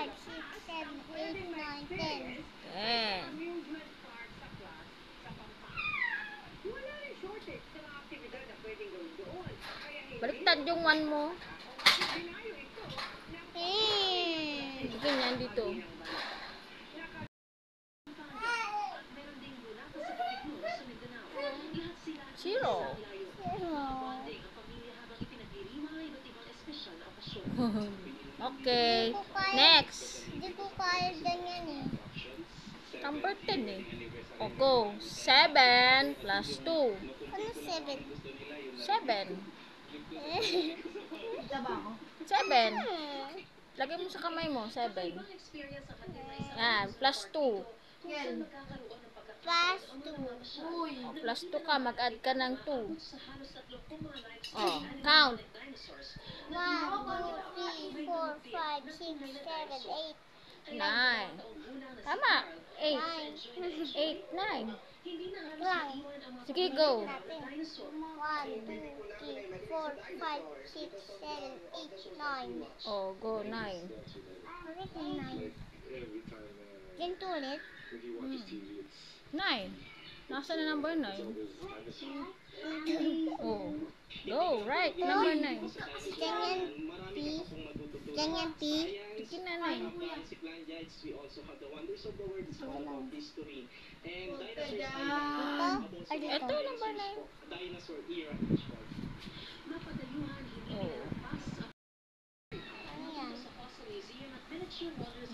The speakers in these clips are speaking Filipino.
5, 6, 7, 8, 9, 10. 10. Baliktad yung 1 mo. Ganyan dito. 0. Okay. Next. Hindi ko kaya ganyan eh. Number 10 eh. O, go. 7 plus 2. Ano 7? 7. 7. Lagay mo sa kamay mo. 7. Yan. Plus 2. Plus 2. O, plus 2 ka. Mag-add ka ng 2. O, count. 1, 2, 3, 4, 5, 6, 7, 8. 9. Tama. 8. 8, 9. Lang. Sige, go. 1, 2, 3, 4, 5, 6, 7, 8, 9. O, go. 9. Bakit may 9? Ganito ulit? 9. Nasa na number 9? Oh. Go. Right. Number 9. Ganyan P. Ganyan P. Tikin na 9. Ito, number 9. Oh. Ano yan?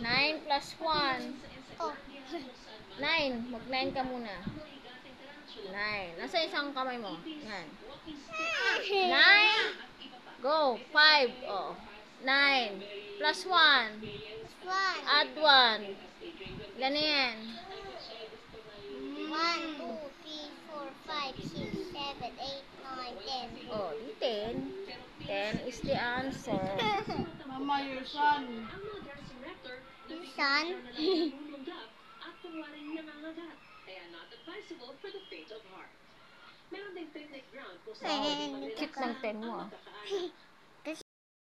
9 plus 1. Oh. 9. Mag-9 ka muna. 9. Nasa isang kamay mo. Yan. 9. Go. 5. Oh. 9. Plus 1. Plus 1. Add 1. Ilan na yan? 1, 2, 3, 4, 5, 6, 7, 8, 9, 10. Oh, di 10. 10 is the answer. Mama, your son. Yung son? Cute ng 10 mo ah.